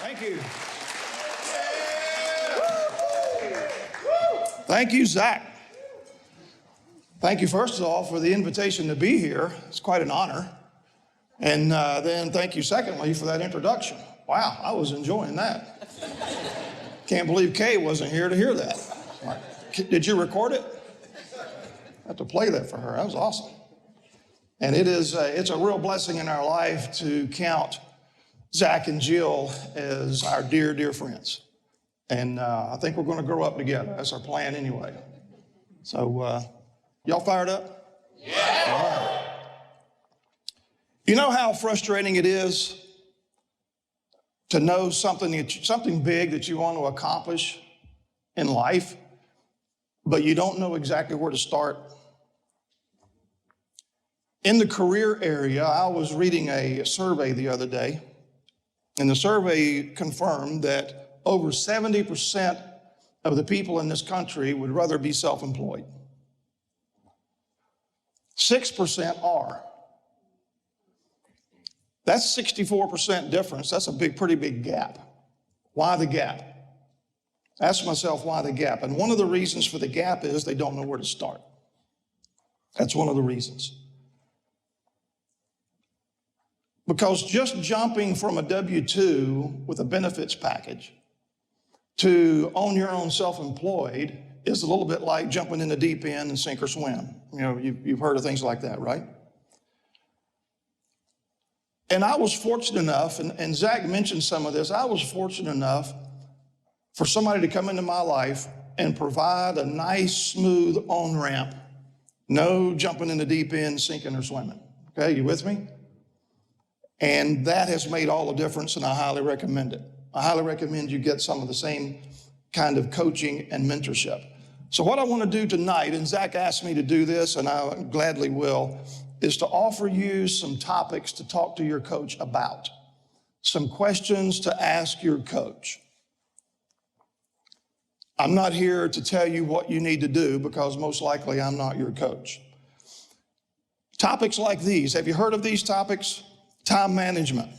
Thank you. Thank you, Zach. Thank you, first of all, for the invitation to be here. It's quite an honor. And then thank you, secondly, for that introduction. Wow, I was enjoying that. Can't believe Kay wasn't here to hear that. Did you record it? I have to play that for her. That was awesome. And it's a real blessing in our life to count Zach and Jill as our dear, dear friends. And I think we're going to grow up together. That's our plan anyway. So y'all fired up? Yeah. All right. You know how frustrating it is to know something big that you want to accomplish in life, but you don't know exactly where to start? In the career area, I was reading a survey the other day, and the survey confirmed that over 70% of the people in this country would rather be self-employed. 6% are. That's 64% difference. That's a pretty big gap. Why the gap? Ask myself why the gap. And one of the reasons for the gap is they don't know where to start. That's one of the reasons. Because just jumping from a W-2 with a benefits package to own your own self-employed is a little bit like jumping in the deep end and sink or swim. You know, you've heard of things like that, right? And I was fortunate enough, and Zach mentioned some of this, I was fortunate enough for somebody to come into my life and provide a nice, smooth on-ramp. No jumping in the deep end, sinking or swimming. Okay, you with me? And that has made all the difference, and I highly recommend it. I highly recommend you get some of the same kind of coaching and mentorship. So what I want to do tonight, and Zach asked me to do this, and I gladly will, is to offer you some topics to talk to your coach about, some questions to ask your coach. I'm not here to tell you what you need to do because most likely I'm not your coach. Topics like these, have you heard of these topics? Time management,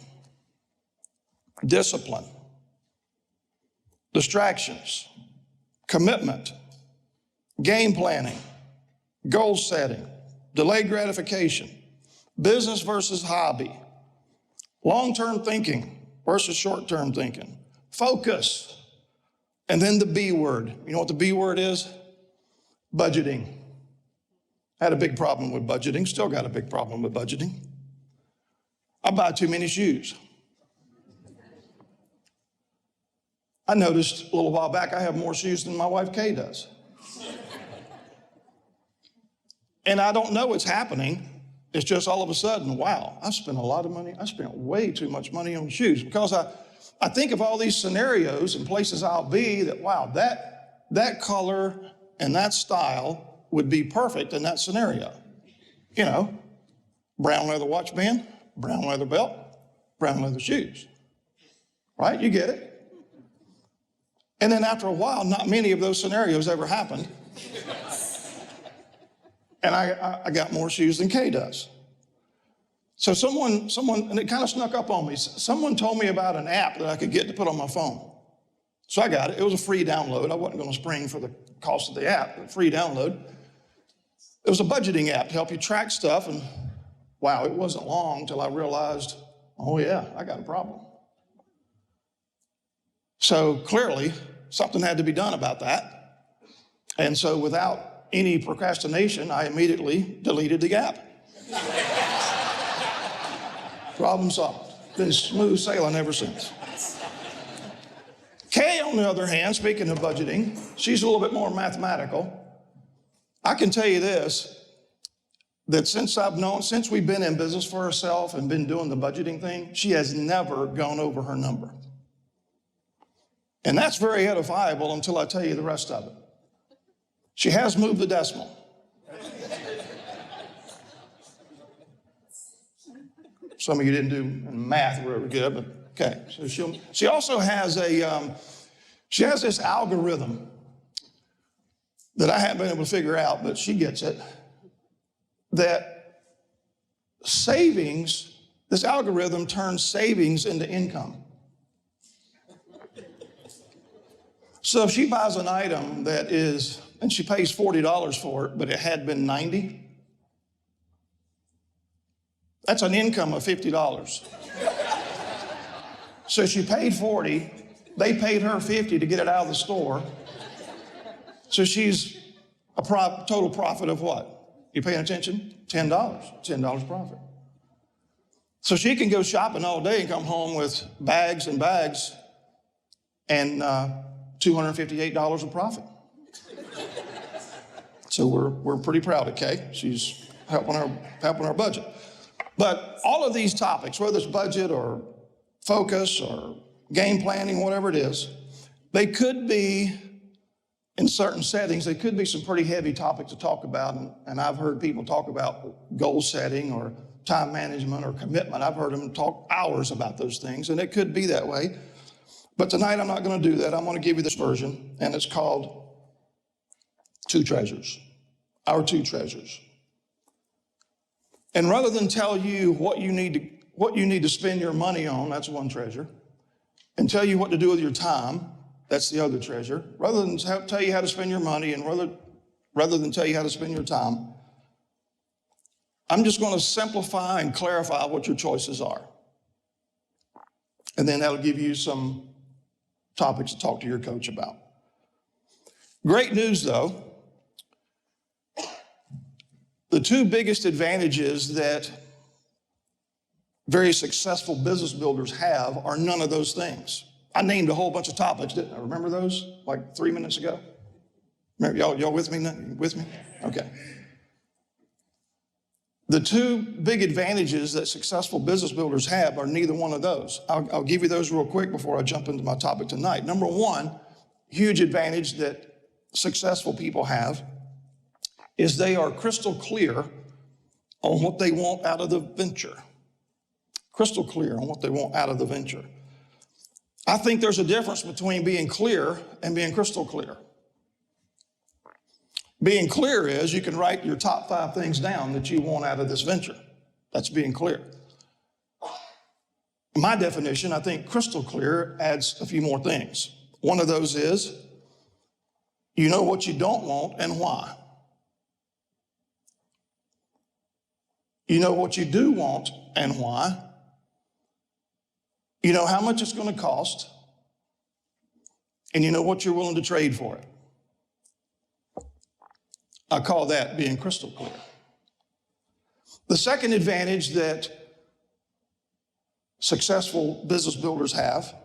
discipline, distractions, commitment, game planning, goal setting, delayed gratification, business versus hobby, long-term thinking versus short-term thinking, focus, and then the B word. You know what the B word is? Budgeting. I had a big problem with budgeting, still got a big problem with budgeting. I buy too many shoes. I noticed a little while back I have more shoes than my wife Kay does. And I don't know it's happening. It's just all of a sudden, wow, I spent a lot of money. I spent way too much money on shoes because I think of all these scenarios and places I'll be that, wow, that color and that style would be perfect in that scenario. You know, brown leather watch band, brown leather belt, brown leather shoes, right? You get it. And then after a while, not many of those scenarios ever happened. And I got more shoes than Kay does. So someone, and it kind of snuck up on me. Someone told me about an app that I could get to put on my phone. So I got it. It was a free download. I wasn't going to spring for the cost of the app, but free download. It was a budgeting app to help you track stuff, and wow, it wasn't long till I realized, oh yeah, I got a problem. So clearly, something had to be done about that. And so without any procrastination, I immediately deleted the app. Problem solved. Been smooth sailing ever since. Kay, on the other hand, speaking of budgeting, she's a little bit more mathematical. I can tell you this, that since we've been in business for herself and been doing the budgeting thing, she has never gone over her number. And that's very edifiable until I tell you the rest of it. She has moved the decimal. Some of you didn't do math really good, but okay. So she also has she has this algorithm that I haven't been able to figure out, but she gets it, that savings, this algorithm turns savings into income. So if she buys an item that is, and she pays $40 for it, but it had been $90, that's an income of $50. So she paid $40, they paid her $50 to get it out of the store. So she's a total profit of what? You paying attention? $10, $10 profit. So she can go shopping all day and come home with bags and bags and $258 of profit. So we're pretty proud of Kay. She's helping our budget. But all of these topics, whether it's budget or focus or game planning, whatever it is, they could be, in certain settings, they could be some pretty heavy topics to talk about. And I've heard people talk about goal setting or time management or commitment. I've heard them talk hours about those things, and it could be that way. But tonight I'm not going to do that. I'm going to give you this version, and it's called Two Treasures, Our Two Treasures. And rather than tell you what you need to spend your money on, that's one treasure, and tell you what to do with your time, that's the other treasure. Rather than tell you how to spend your money and rather than tell you how to spend your time, I'm just going to simplify and clarify what your choices are. And then that'll give you some topics to talk to your coach about. Great news, though. The two biggest advantages that very successful business builders have are none of those things. I named a whole bunch of topics, didn't I? Remember those like 3 minutes ago? Remember, y'all with me? With me? Okay. The two big advantages that successful business builders have are neither one of those. I'll give you those real quick before I jump into my topic tonight. Number one, huge advantage that successful people have is they are crystal clear on what they want out of the venture. Crystal clear on what they want out of the venture. I think there's a difference between being clear and being crystal clear. Being clear is you can write your top 5 things down that you want out of this venture. That's being clear. My definition, I think crystal clear adds a few more things. One of those is you know what you don't want and why. You know what you do want and why. You know how much it's going to cost. And you know what you're willing to trade for it. I call that being crystal clear. The second advantage that successful business builders have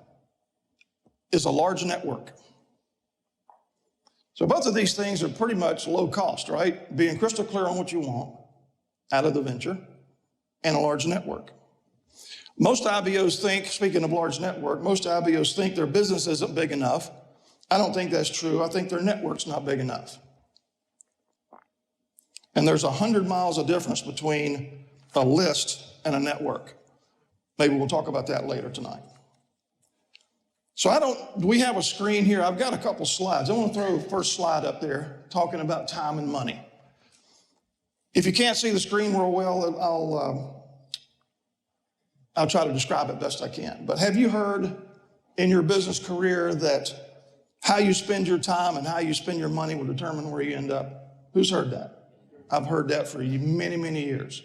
is a large network. So both of these things are pretty much low cost, right? Being crystal clear on what you want out of the venture and a large network. Most IBOs think, speaking of large network, most IBOs think their business isn't big enough. I don't think that's true. I think their network's not big enough. And there's 100 miles of difference between a list and a network. Maybe we'll talk about that later tonight. So we have a screen here. I've got a couple slides. I want to throw the first slide up there talking about time and money. If you can't see the screen real well, I'll try to describe it best I can. But have you heard in your business career that how you spend your time and how you spend your money will determine where you end up? Who's heard that? I've heard that for many, many years.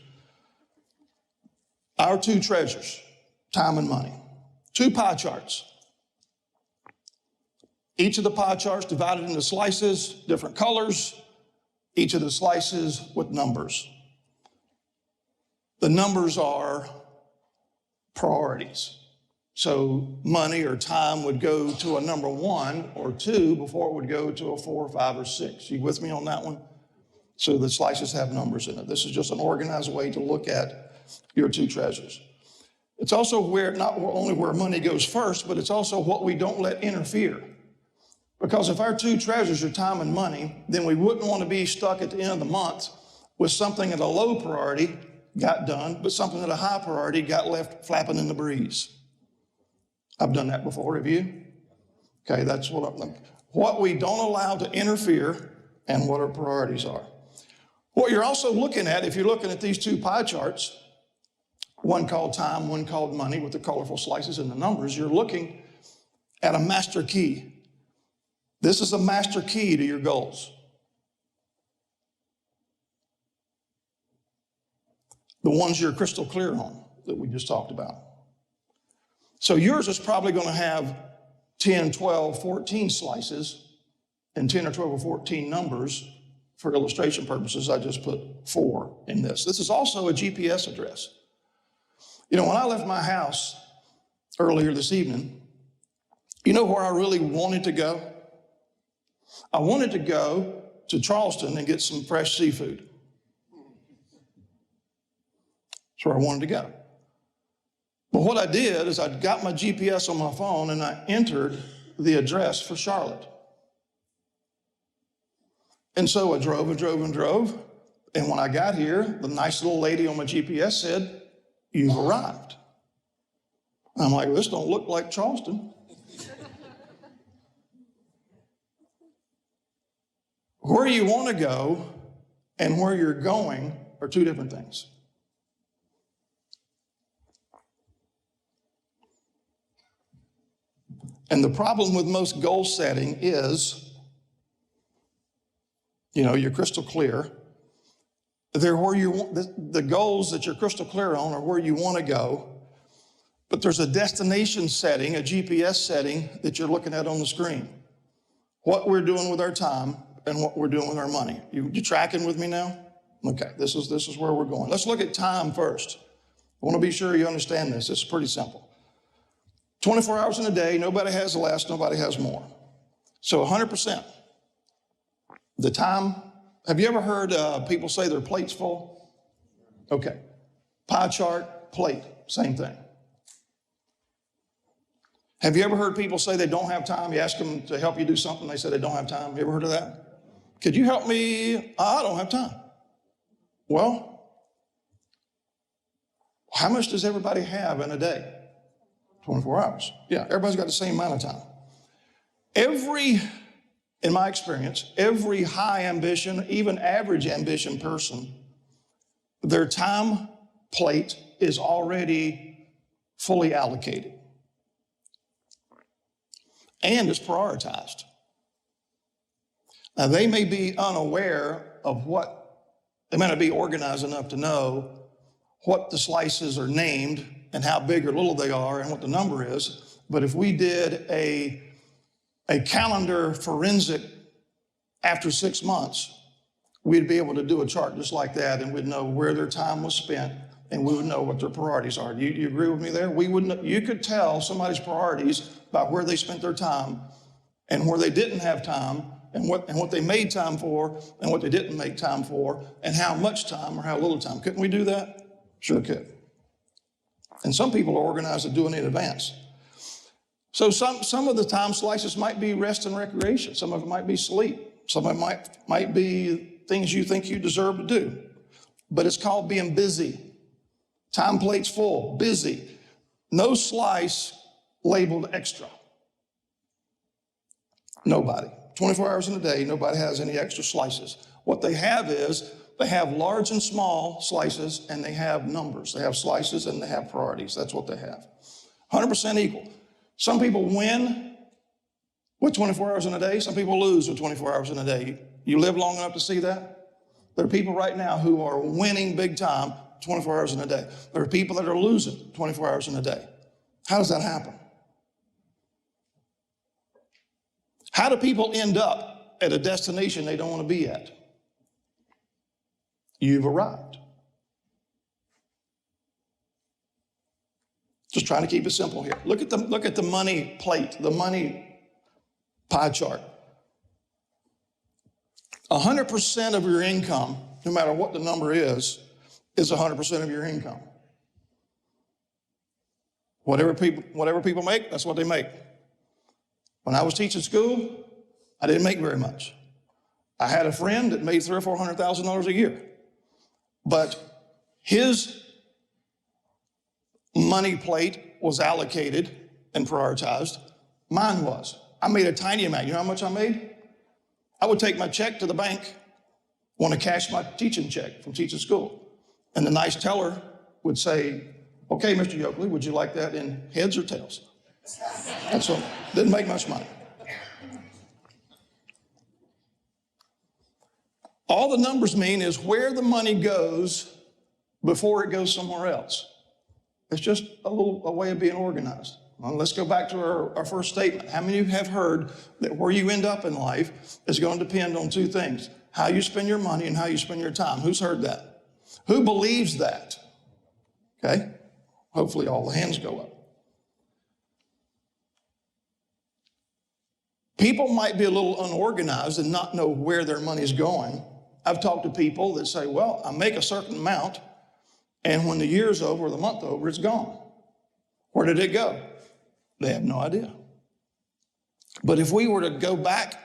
Our two treasures, time and money. 2 pie charts. Each of the pie charts divided into slices, different colors, each of the slices with numbers. The numbers are priorities. So money or time would go to a number 1 or 2 before it would go to a 4 or 5 or 6. You with me on that one? So the slices have numbers in it. This is just an organized way to look at your 2 treasures. It's also not only where money goes first, but it's also what we don't let interfere. Because if our 2 treasures are time and money, then we wouldn't want to be stuck at the end of the month with something at a low priority got done, but something at a high priority got left flapping in the breeze. I've done that before, have you? Okay, that's what we don't allow to interfere and what our priorities are. What you're also looking at, if you're looking at these 2 pie charts, one called time, one called money with the colorful slices and the numbers, you're looking at a master key. This is a master key to your goals. The ones you're crystal clear on that we just talked about. So yours is probably going to have 10, 12, 14 slices and 10 or 12 or 14 numbers. For illustration purposes, I just put 4 in this. This is also a GPS address. You know, when I left my house earlier this evening, you know where I really wanted to go? I wanted to go to Charleston and get some fresh seafood. That's where I wanted to go. But what I did is I got my GPS on my phone and I entered the address for Charlotte. And so I drove and drove and drove. And when I got here, the nice little lady on my GPS said, "You've arrived." I'm like, "This don't look like Charleston." Where you want to go and where you're going are two different things. And the problem with most goal setting is, you know, you're crystal clear. They're where you want, the goals that you're crystal clear on are where you want to go, but there's a destination setting, a GPS setting that you're looking at on the screen. What we're doing with our time and what we're doing with our money. You tracking with me now? Okay, this is where we're going. Let's look at time first. I want to be sure you understand this. It's pretty simple. 24 hours in a day, nobody has less, nobody has more. So 100%. The time, have you ever heard people say their plate's full? Okay. Pie chart, plate, same thing. Have you ever heard people say they don't have time? You ask them to help you do something, they say they don't have time. You ever heard of that? Could you help me? I don't have time. Well, how much does everybody have in a day? 24 hours. Yeah, everybody's got the same amount of time. In my experience, every high ambition, even average ambition person, their time plate is already fully allocated and is prioritized. Now, they may be unaware of they may not be organized enough to know what the slices are named and how big or little they are and what the number is. But if we did a calendar forensic after 6 months, we'd be able to do a chart just like that, and we'd know where their time was spent, and we would know what their priorities are. Do you agree with me there? You could tell somebody's priorities by where they spent their time and where they didn't have time, and what they made time for and what they didn't make time for, and how much time or how little time. Couldn't we do that? Sure could. And some people are organized at doing it in advance. So some of the time slices might be rest and recreation. Some of it might be sleep. Some of it might be things you think you deserve to do. But it's called being busy. Time plate's full, busy. No slice labeled extra. Nobody. 24 hours in a day, nobody has any extra slices. What they have is they have large and small slices, and they have numbers. They have slices and they have priorities. That's what they have. 100% equal. Some people win with 24 hours in a day. Some people lose with 24 hours in a day. You live long enough to see that? There are people right now who are winning big time 24 hours in a day. There are people that are losing 24 hours in a day. How does that happen? How do people end up at a destination they don't want to be at? You've arrived. Just trying to keep it simple here. Look at the money plate, the money pie chart. 100% of your income, no matter what the number is 100% of your income. Whatever people make, that's what they make. When I was teaching school, I didn't make very much. I had a friend that made $300,000 or $400,000 a year. But his money plate was allocated and prioritized. Mine was. I made a tiny amount. You know how much I made? I would take my check to the bank, want to cash my teaching check from teaching school. And the nice teller would say, "Okay, Mr. Yoakley, would you like that in heads or tails?" That's all. Didn't make much money. All the numbers mean is where the money goes before it goes somewhere else. It's just a way of being organized. Well, let's go back to our first statement. How many of you have heard that where you end up in life is going to depend on two things: how you spend your money and how you spend your time? Who's heard that? Who believes that? Okay, hopefully all the hands go up. People might be a little unorganized and not know where their money's going. I've talked to people that say, well, I make a certain amount, and when the year's over or the month over, it's gone. Where did it go? They have no idea. But if we were to go back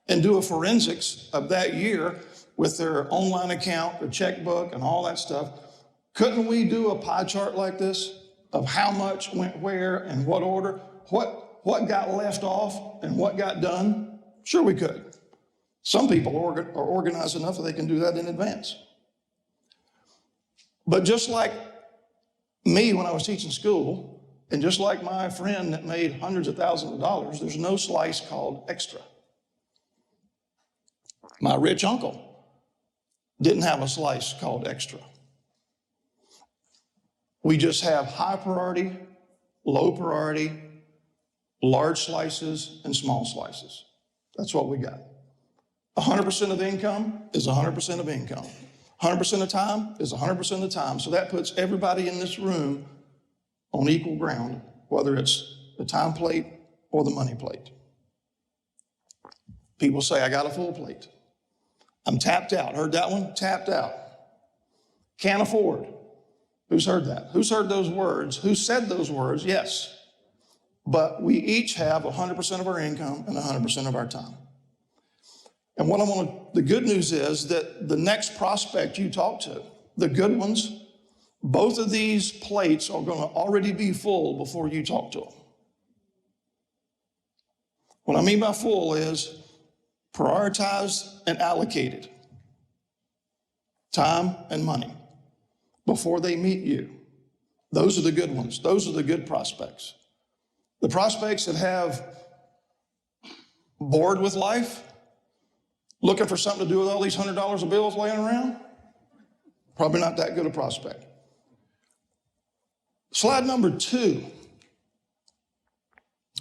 and do a forensics of that year with their online account, their checkbook, and all that stuff, couldn't we do a pie chart like this of how much went where and what order? What got left off and what got done? Sure we could. Some people are organized enough that they can do that in advance. But just like me when I was teaching school, and just like my friend that made hundreds of thousands of dollars, there's no slice called extra. My rich uncle didn't have a slice called extra. We just have high priority, low priority, large slices, and small slices. That's what we got. 100% of income is 100% of income. 100% of time is 100% of time. So that puts everybody in this room on equal ground, whether it's the time plate or the money plate. People say, I got a full plate. I'm tapped out. Heard that one? Tapped out. Can't afford. Who's heard that? Who's heard those words? Who said those words? Yes. But we each have 100% of our income and 100% of our time. And the good news is that the next prospect you talk to, the good ones, both of these plates are going to already be full before you talk to them. What I mean by full is prioritized and allocated time and money before they meet you. Those are the good ones. Those are the good prospects. The prospects that have bored with life, looking for something to do with all these $100 of bills laying around, probably not that good a prospect. Slide number 2.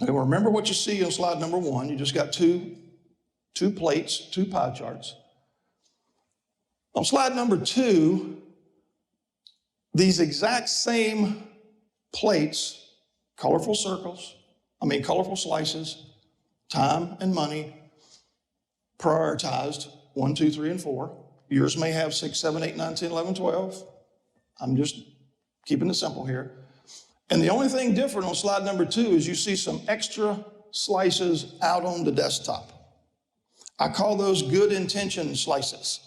And remember what you see on slide number 1. You just got two plates, 2 pie charts. On slide number 2, these exact same plates, colorful slices, time and money, prioritized 1, 2, 3, and 4. Yours may have 6, 7, 8, 9, 10, 11, 12. I'm just keeping it simple here. And the only thing different on slide number 2 is you see some extra slices out on the desktop. I call those good intention slices.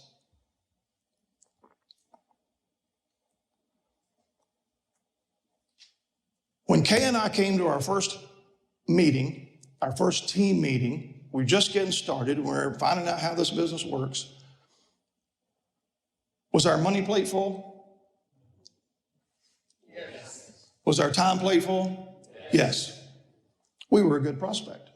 When Kay and I came to our first meeting, our first team meeting, we're just getting started, we're finding out how this business works. Was our money plate full? Yes. Was our time plate full? Yes. We were a good prospect.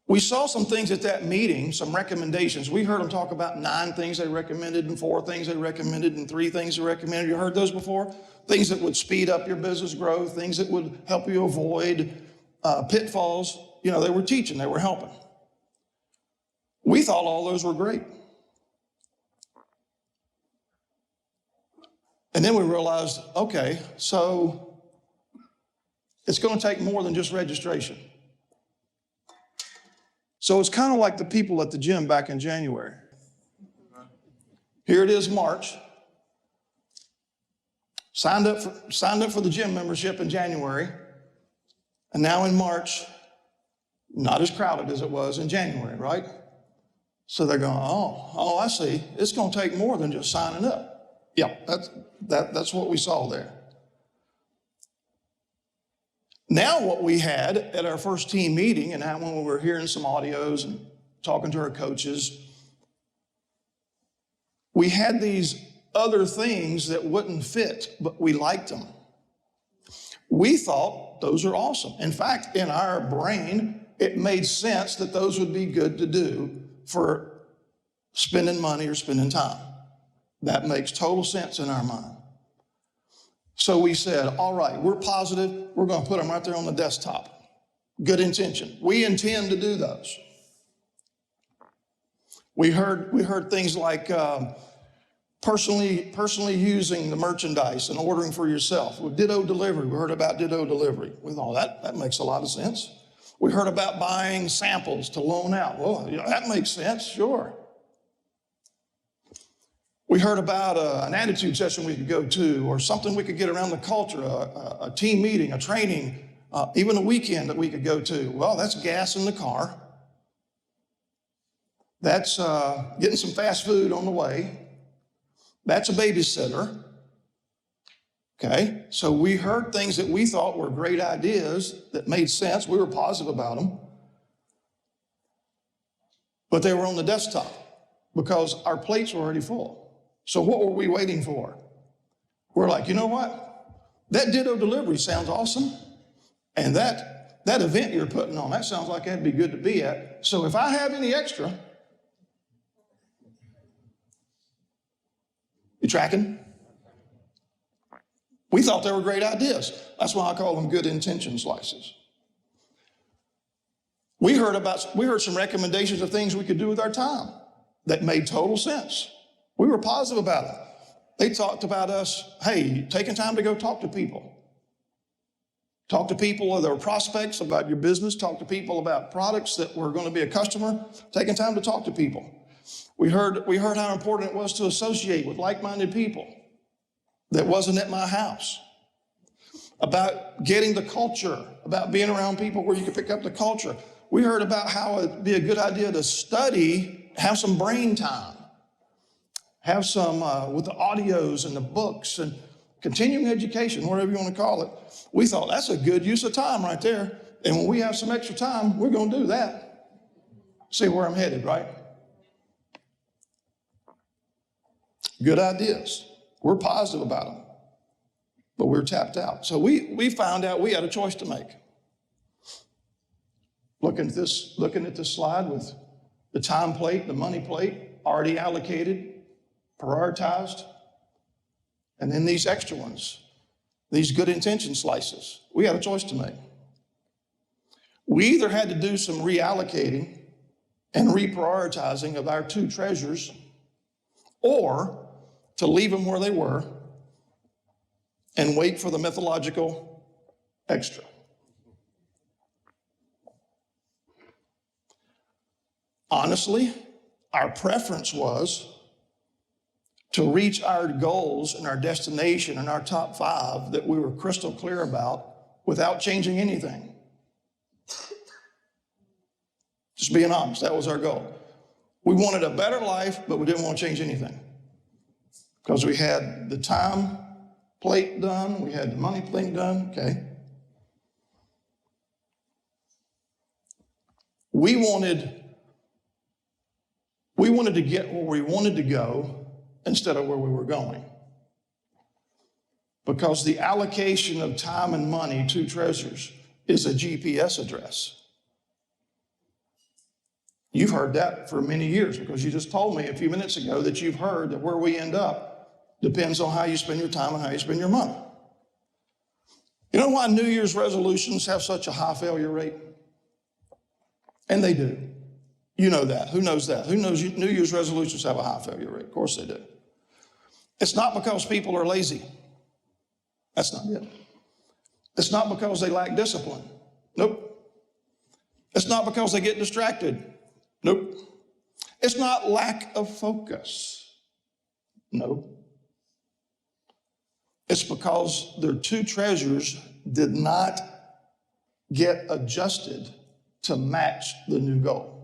We saw some things at that meeting, some recommendations. We heard them talk about 9 things they recommended and 4 things they recommended and 3 things they recommended. You heard those before? Things that would speed up your business growth, things that would help you avoid pitfalls. You know, they were teaching, they were helping. We thought all those were great. And then we realized, okay, so it's going to take more than just registration. So it's kind of like the people at the gym back in January. Here it is, March. Signed up for the gym membership in January. And now in March, not as crowded as it was in January, right? So they're going, oh, I see. It's going to take more than just signing up. Yeah, that's what we saw there. Now what we had at our first team meeting, and when we were hearing some audios and talking to our coaches, we had these other things that wouldn't fit, but we liked them. We thought those are awesome. In fact, in our brain, it made sense that those would be good to do for spending money or spending time. That makes total sense in our mind. So we said, all right, we're positive. We're going to put them right there on the desktop. Good intention. We intend to do those. We heard things like personally using the merchandise and ordering for yourself. With Ditto delivery, we heard about Ditto delivery. We thought that makes a lot of sense. We heard about buying samples to loan out. Well, that makes sense, sure. We heard about an attitude session we could go to, or something we could get around the culture, a team meeting, a training, even a weekend that we could go to. Well, that's gas in the car. That's getting some fast food on the way. That's a babysitter. Okay, so we heard things that we thought were great ideas that made sense. We were positive about them. But they were on the desktop because our plates were already full. So what were we waiting for? We're like, you know what? That Ditto delivery sounds awesome. And that event you're putting on, that sounds like that'd be good to be at. So if I have any extra, you tracking? We thought they were great ideas. That's why I call them good intention slices. We heard some recommendations of things we could do with our time that made total sense. We were positive about it. They talked about us, hey, taking time to go talk to people. Talk to people or their prospects about your business. Talk to people about products that were going to be a customer. Taking time to talk to people. We heard how important it was to associate with like-minded people that wasn't at my house. About getting the culture, about being around people where you could pick up the culture. We heard about how it'd be a good idea to study, have some brain time. Have some with the audios and the books and continuing education, whatever you want to call it. We thought that's a good use of time right there. And when we have some extra time, we're going to do that. See where I'm headed, right? Good ideas. We're positive about them, but we're tapped out. So we found out we had a choice to make. Looking at this slide with the time plate, the money plate, already allocated, prioritized, and then these extra ones, these good intention slices. We had a choice to make. We either had to do some reallocating and reprioritizing of our two treasures, or to leave them where they were and wait for the mythological extra. Honestly, our preference was to reach our goals and our destination and our top 5 that we were crystal clear about without changing anything. Just being honest, that was our goal. We wanted a better life, but we didn't want to change anything. Because we had the time plate done, we had the money plate done, okay. We wanted to get where we wanted to go instead of where we were going. Because the allocation of time and money to treasures is a GPS address. You've heard that for many years because you just told me a few minutes ago that you've heard that where we end up depends on how you spend your time and how you spend your money. You know why New Year's resolutions have such a high failure rate? And they do. You know that. Who knows that? Who knows New Year's resolutions have a high failure rate? Of course they do. It's not because people are lazy. That's not it. It's not because they lack discipline. Nope. It's not because they get distracted. Nope. It's not lack of focus. No. It's because their two treasures did not get adjusted to match the new goal.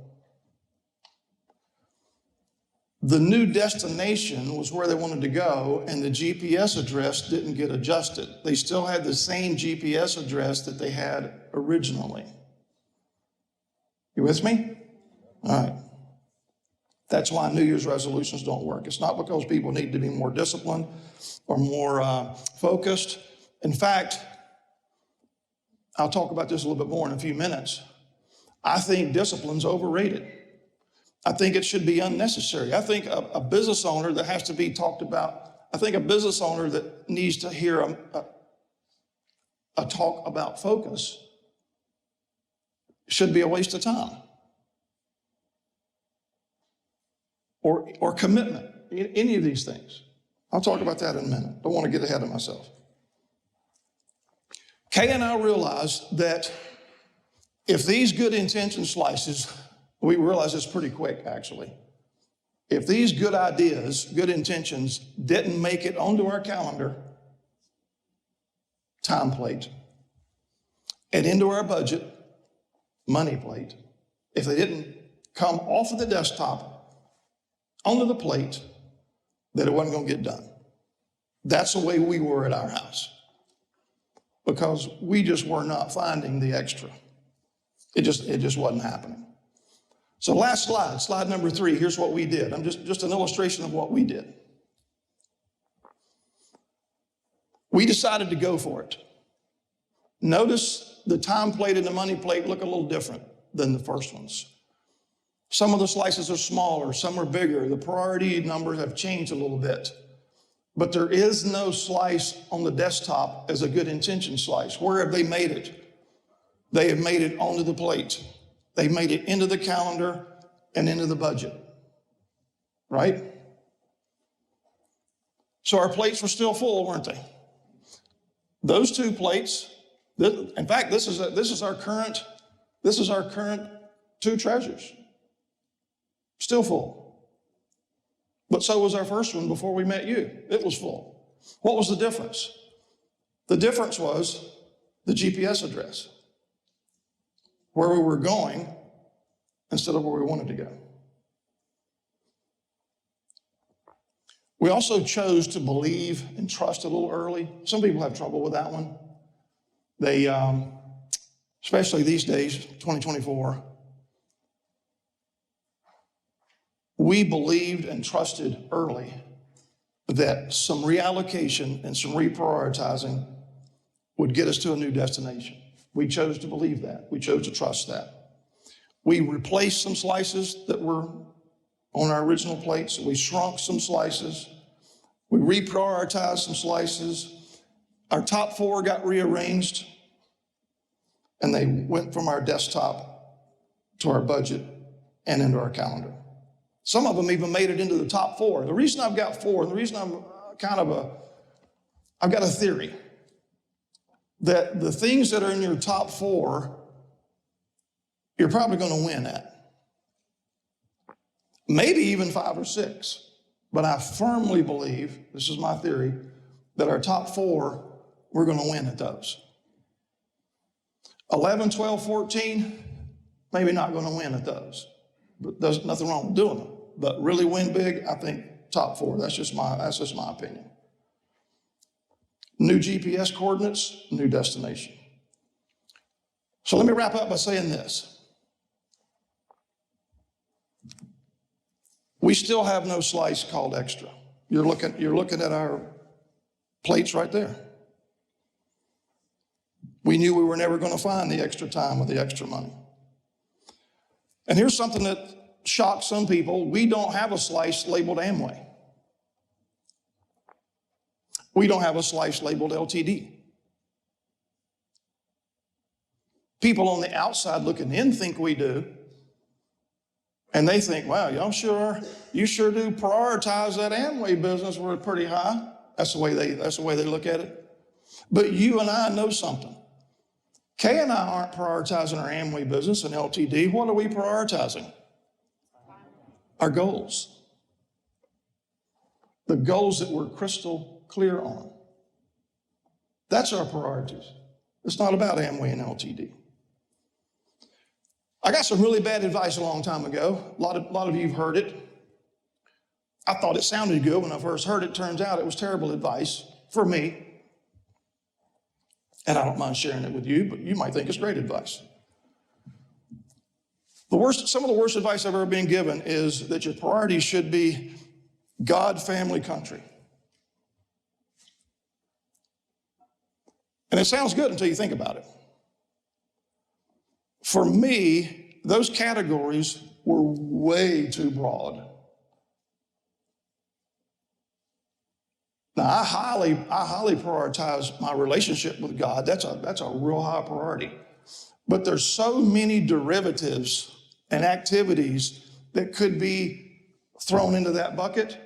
The new destination was where they wanted to go, and the GPS address didn't get adjusted. They still had the same GPS address that they had originally. You with me? All right. That's why New Year's resolutions don't work. It's not because people need to be more disciplined or more focused. In fact, I'll talk about this a little bit more in a few minutes. I think discipline's overrated. I think it should be unnecessary. I think a business owner that has to be talked about, I think a business owner that needs to hear a talk about focus should be a waste of time. Or commitment, any of these things. I'll talk about that in a minute. Don't want to get ahead of myself. Kay and I realized that if these good intention slices, we realized this pretty quick actually, if these good ideas, good intentions didn't make it onto our calendar, time plate, and into our budget, money plate, if they didn't come off of the desktop onto the plate, that it wasn't going to get done. That's the way we were at our house, because we just were not finding the extra. It just wasn't happening. So last slide number 3, here's what we did. I'm just an illustration of what we did. We decided to go for it. Notice the time plate and the money plate look a little different than the first ones. Some of the slices are smaller, some are bigger. The priority numbers have changed a little bit. But there is no slice on the desktop as a good intention slice. Where have they made it? They have made it onto the plate. They made it into the calendar and into the budget, right? So our plates were still full, weren't they? Those 2 plates, in fact, this is our current 2 treasures. Still full. But so was our first one before we met you. It was full. What was the difference? The difference was the GPS address, where we were going instead of where we wanted to go. We also chose to believe and trust a little early. Some people have trouble with that one. They, especially these days, 2024, we believed and trusted early that some reallocation and some reprioritizing would get us to a new destination. We chose to believe that. We chose to trust that. We replaced some slices that were on our original plates. We shrunk some slices. We reprioritized some slices. Our top 4 got rearranged, and they went from our desktop to our budget and into our calendar. Some of them even made it into the top 4. The reason I've got 4, and the reason I've got a theory that the things that are in your top 4, you're probably going to win at. Maybe even 5 or 6. But I firmly believe, this is my theory, that our top 4, we're going to win at those. 11, 12, 14, maybe not going to win at those. But there's nothing wrong with doing them. But really win big, I think top 4. That's just my opinion. New GPS coordinates, new destination. So let me wrap up by saying this. We still have no slice called extra. You're looking at our plates right there. We knew we were never going to find the extra time or the extra money. And here's something that shocked some people. We don't have a slice labeled Amway. We don't have a slice labeled LTD. People on the outside looking in think we do. And they think, wow, you sure do prioritize that Amway business. We're pretty high. That's the way they look at it. But you and I know something. Kay and I aren't prioritizing our Amway business and LTD. What are we prioritizing? Our goals. The goals that we're crystal clear on. That's our priorities. It's not about Amway and LTD. I got some really bad advice a long time ago. A lot of you have heard it. I thought it sounded good when I first heard it. Turns out it was terrible advice for me. And I don't mind sharing it with you, but you might think it's great advice. Some of the worst advice I've ever been given is that your priorities should be God, family, country. And it sounds good until you think about it. For me, those categories were way too broad. Now, I highly prioritize my relationship with God. That's a real high priority. But there's so many derivatives and activities that could be thrown into that bucket.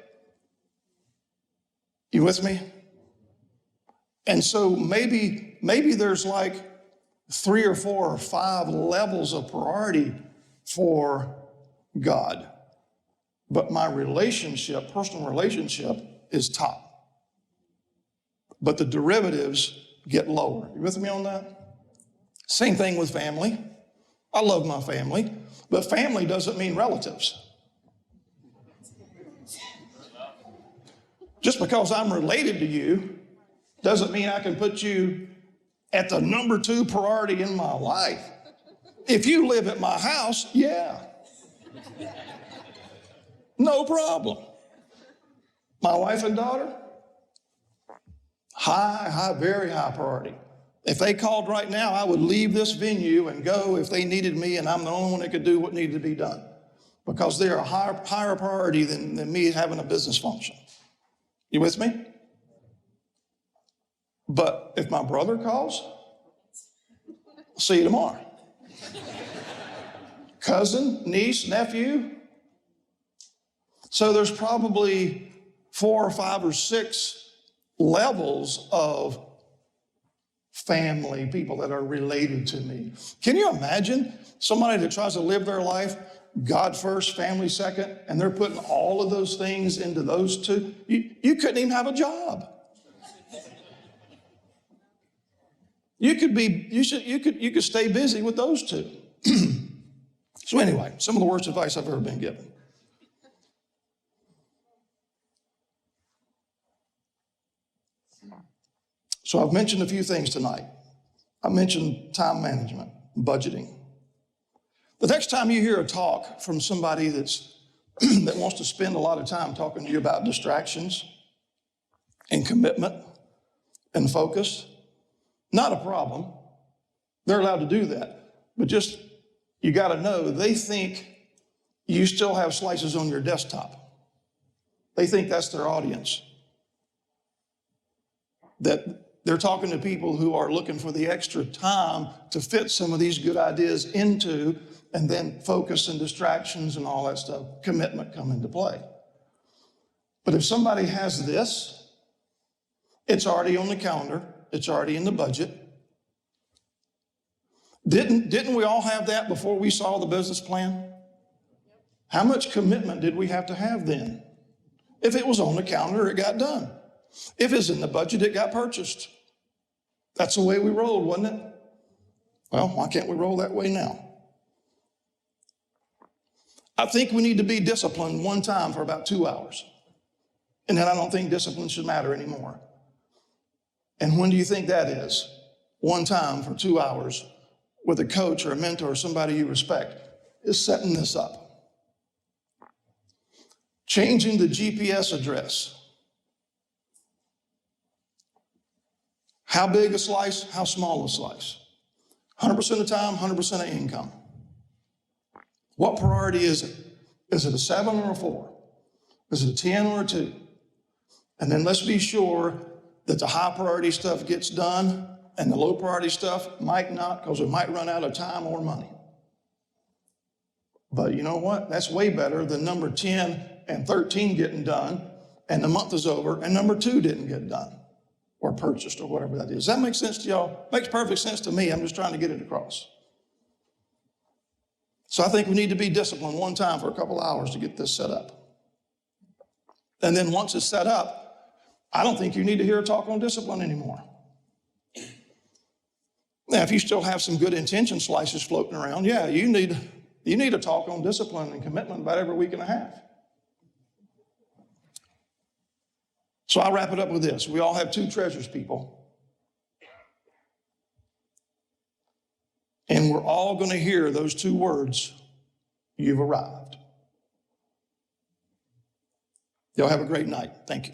You with me? And so maybe there's like 3 or 4 or 5 levels of priority for God. But my relationship, personal relationship, is top. But the derivatives get lower. You with me on that? Same thing with family. I love my family, but family doesn't mean relatives. Just because I'm related to you doesn't mean I can put you at the number 2 priority in my life. If you live at my house, yeah. No problem. My wife and daughter, high, very high priority. If they called right now, I would leave this venue and go if they needed me, and I'm the only one that could do what needed to be done, because they're a higher priority than me having a business function. You with me? But if my brother calls, I'll see you tomorrow. Cousin, niece, nephew. So there's probably 4 or 5 or 6 levels of family, people that are related to me. Can you imagine somebody that tries to live their life God first, family second, and they're putting all of those things into those 2? You couldn't even have a job. You could stay busy with those 2. So anyway, some of the worst advice I've ever been given. So I've mentioned a few things tonight. I mentioned time management, budgeting. The next time you hear a talk from somebody that wants to spend a lot of time talking to you about distractions and commitment and focus, not a problem. They're allowed to do that. But just, you got to know, they think you still have slices on your desktop. They think that's their audience. That they're talking to people who are looking for the extra time to fit some of these good ideas into, and then focus and distractions and all that stuff, commitment come into play. But if somebody has this, it's already on the calendar, it's already in the budget. Didn't we all have that before we saw the business plan? How much commitment did we have to have then? If it was on the calendar, it got done. If it's in the budget, it got purchased. That's the way we rolled, wasn't it? Well, why can't we roll that way now? I think we need to be disciplined one time for about 2 hours. And then I don't think discipline should matter anymore. And when do you think that is? One time for 2 hours with a coach or a mentor or somebody you respect is setting this up. Changing the GPS address. How big a slice, how small a slice? 100% of the time, 100% of income. What priority is it? Is it a 7 or a 4? Is it a 10 or a 2? And then let's be sure that the high priority stuff gets done and the low priority stuff might not, because it might run out of time or money. But you know what? That's way better than number 10 and 13 getting done and the month is over and number 2 didn't get done or purchased or whatever that is. Does that make sense to y'all? Makes perfect sense to me. I'm just trying to get it across. So I think we need to be disciplined one time for a couple hours to get this set up. And then once it's set up, I don't think you need to hear a talk on discipline anymore. Now, if you still have some good intention slices floating around, yeah, you need a talk on discipline and commitment about every week and a half. So I'll wrap it up with this. We all have 2 treasures, people. And we're all going to hear those 2 words, you've arrived. Y'all have a great night. Thank you.